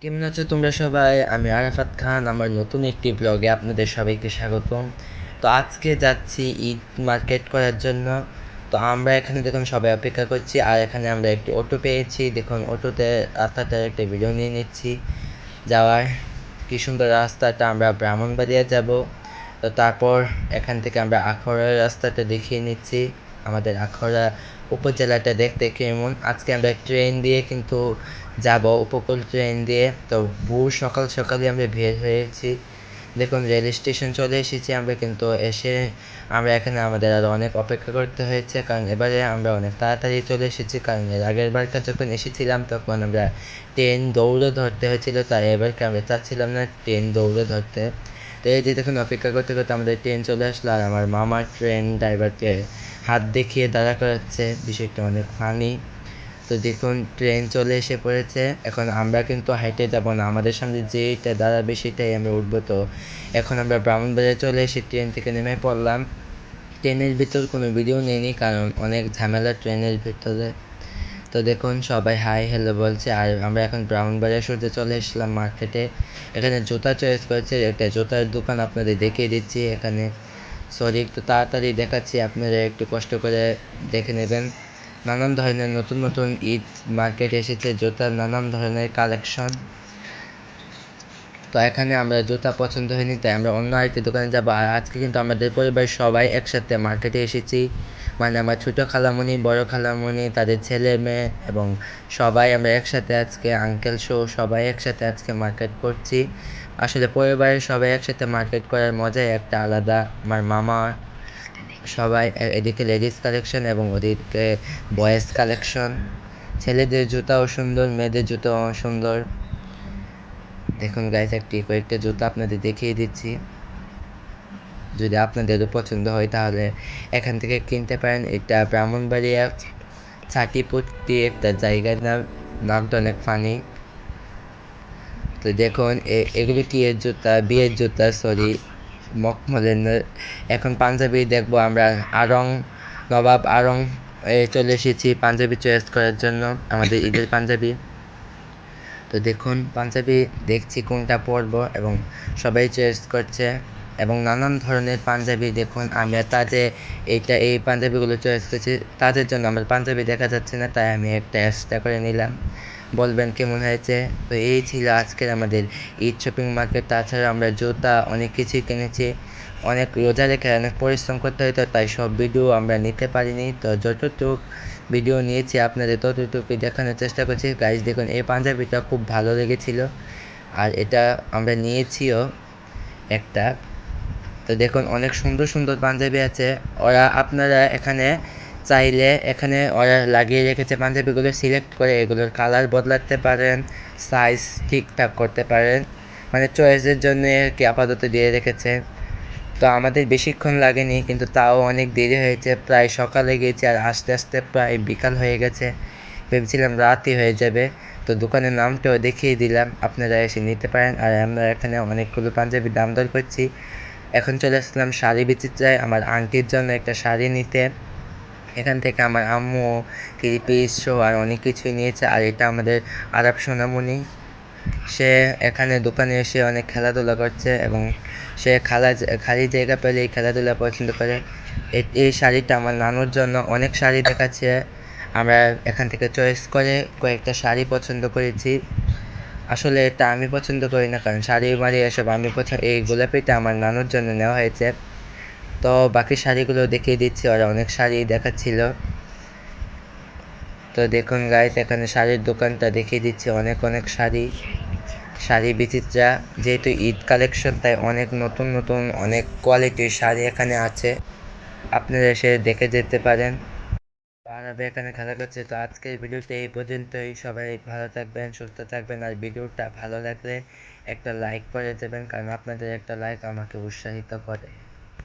কেমন আছো তোমরা সবাই? আমি আরাফাত খান। আমার নতুন একটি ব্লগে আপনাদের সবাইকে স্বাগতম। তো আজকে যাচ্ছি ঈদ মার্কেট করার জন্য। তো আমরা এখানে দেখুন সবাই অপেক্ষা করছি, আর এখানে আমরা একটি অটো পেয়েছি। দেখুন অটোতে রাস্তাটার একটা ভিডিও নিয়ে নিচ্ছি যাওয়ার। কি সুন্দর রাস্তাটা, আমরা ব্রাহ্মণবাড়িয়া যাব। তো তারপর এখান থেকে আমরা আখাউড়ার রাস্তাটা দেখিয়ে নিচ্ছি, আমাদের আখাউড়া উপজেলাটা দেখতে কেমন। আজকে আমরা ট্রেন দিয়ে কিন্তু যাব, উপকূল ট্রেন দিয়ে। তো ভোর সকাল সকালই আমরা বের হয়েছি। দেখুন রেল স্টেশন চলে এসেছি আমরা, কিন্তু এসে আমরা এখানে আমাদের আরও অনেক অপেক্ষা করতে হয়েছে, কারণ এবারে আমরা অনেক তাড়াতাড়ি চলে এসেছি। কারণ এর আগের বারটা যখন এসেছিলাম তখন আমরা ট্রেন দৌড়ে ধরতে হয়েছিল, তাই এবারকে আমরা চাচ্ছিলাম না ট্রেন দৌড়ে ধরতে। তো এই যে দেখুন অপেক্ষা করতে করতে আমাদের ট্রেন চলে আসলো, আর আমার মামার ট্রেন ড্রাইভারকে হাত দেখিয়ে দাঁড়া করাচ্ছে, বিষয়টা অনেক ফানি। তো দেখুন ট্রেন চলে এসে পড়েছে। এখন আমরা কিন্তু হাইটে যাব না, আমাদের সামনে যেইটা দাঁড়াবে সেটাই আমরা উঠবো। তো এখন আমরা ব্রাহ্মণবাড়িয়া চলে এসে ট্রেন থেকে নেমে পড়লাম। ট্রেনের ভিতর কোনো ভিডিও নেইনি, কারণ অনেক ঝামেলা ট্রেনের ভিতরে। তো দেখুন সবাই হাই হ্যালো বলছে, আর আমরা এখন ব্রাহ্মণবাড়িয়া সোজা চলে এসলাম মার্কেটে। এখানে জুতা চয়েস করেছে, একটা জুতার দোকান আপনাদের দেখিয়ে দিচ্ছি এখানে। সরি, একটু তাড়াতাড়ি দেখাচ্ছি, আপনারা একটু কষ্ট করে দেখে নেবেন। নানান ধরনের নতুন নতুন ঈদ মার্কেট এসেছে, জুতার নানান ধরনের কালেকশন। তো এখানে আমরা জুতা পছন্দ হয়নি, তাই আমরা অন্য আরেকটি দোকানে যাবো। আর আজকে কিন্তু আমাদের পরিবারের সবাই একসাথে মার্কেটে এসেছি, মানে আমার ছোটো খালামণি, বড় খালামণি, তাদের ছেলে মেয়ে এবং সবাই আমরা একসাথে আজকে, আঙ্কেল সহ সবাই একসাথে আজকে মার্কেট করছি। আসলে পরিবারের সবাই একসাথে মার্কেট করার মজাই একটা আলাদা। আমার মামা সবাই, এদিকে লেডিস কালেকশন এবং ওদিকে বয়েজ কালেকশন। ছেলেদের জুতাও সুন্দর, মেয়েদের জুতাও সুন্দর। দেখুন গাইস, কয়েকটা জুতা আপনাদের দেখিয়ে দিচ্ছি, যদি আপনাদেরও পছন্দ হয় তাহলে এখান থেকে কিনতে পারেন। এটা ব্রাহ্মণবাড়িয়া ছাটিপট্টি একটা জায়গার নাম, নামটা অনেক ফানি। তো দেখুন এগুলো কি এর জুতা, বিয়ের জুতা, সরি মখমলের। এখন পাঞ্জাবি দেখবো আমরা। আড়ং, নবাব আড়ং চলে এসেছি পাঞ্জাবি চয়েস করার জন্য, আমাদের ঈদের পাঞ্জাবি। তো দেখুন পাঞ্জাবি দেখছি কোনটা পরবো, এবং সবাই চয়েস করছে, এবং নানান ধরনের পাঞ্জাবি। দেখুন আমরা তাদের এই পাঞ্জাবিগুলো চয়েস করছি, তাদের জন্য আমার পাঞ্জাবি দেখা যাচ্ছে না, তাই আমি একটা এক্সট্রা করে নিলাম। বলবেন কেমন হয়েছে। তো এই ছিল আজকের আমাদের ঈদ শপিং মার্কেট। তাছাড়া আমরা জুতা অনেক কিছুই কিনেছি, অনেক রোজা রেখে অনেক পরিশ্রম করতে হতো, তাই সব ভিডিও আমরা নিতে পারিনি। তো যতটুকু ভিডিও নিয়েছি আপনাদের ততটুকুই দেখানোর চেষ্টা করছি। গাইজ দেখুন এই পাঞ্জাবিটা খুব ভালো লেগেছিল, আর এটা আমরা নিয়েছিও একটা। তো দেখুন অনেক সুন্দর সুন্দর পাঞ্জাবি আছে, ওরা আপনারা এখানে চাইলে এখানে ওরা লাগিয়ে রেখেছে পাঞ্জাবিগুলো, সিলেক্ট করে এগুলোর কালার বদলাতে পারেন, সাইজ ঠিকঠাক করতে পারেন, মানে চয়েসের জন্য কি আপাতত দিয়ে রেখেছে। তো আমাদের বেশিক্ষণ লাগেনি, কিন্তু তাও অনেক দেরি হয়েছে, প্রায় সকালে গিয়েছি আর আস্তে আস্তে প্রায় বিকাল হয়ে গেছে, ভেবেছিলাম রাতই হয়ে যাবে। তো দোকানের নামটাও দেখিয়ে দিলাম, আপনারা এসে নিতে পারেন। আর আমরা এখানে অনেকগুলো পাঞ্জাবির দাম দর করছি। এখন চলে আসলাম শাড়ি বিচিত্রায় আমার আন্টির জন্য একটা শাড়ি নিতে। এখান থেকে আমার আম্মু থ্রি পিস শো আর অনেক কিছুই নিয়েছে। আর এটা আমাদের আরব সোনামণি, সে এখানে দোকানে এসে অনেক খেলাধুলা করছে, এবং সে খালি জায়গা পেলে এই খেলাধুলা পছন্দ করে। এই শাড়িটা আমার নানুর জন্য। অনেক শাড়ি দেখাচ্ছে, আমরা এখান থেকে চয়েস করে কয়েকটা শাড়ি পছন্দ করেছি। আসলে এটা আমি পছন্দ করি না, কারণ শাড়ি মাড়ি এসব আমি এই গোলাপিটা আমার নানুর জন্য নেওয়া হয়েছে। তো বাকি শাড়িগুলো দেখিয়ে দিচ্ছি, ওরা অনেক শাড়ি দেখাচ্ছিল। তো দেখুন গাইস, এখানে শাড়ির দোকানটা দেখিয়ে দিচ্ছি, অনেক অনেক শাড়ি বিচিত্রা। যেহেতু ঈদ কালেকশন, তাই অনেক নতুন নতুন অনেক কোয়ালিটির শাড়ি এখানে আছে, আপনারা এসে দেখে যেতে পারেন। আর আমি এখানে খেলা করছি। তো আজকের ভিডিওটা এই পর্যন্তই। সবাই ভালো থাকবেন, সুস্থ থাকবেন, আর ভিডিওটা ভালো লাগলে একটা লাইক করে দেবেন, কারণ আপনাদের একটা লাইক আমাকে উৎসাহিত করে।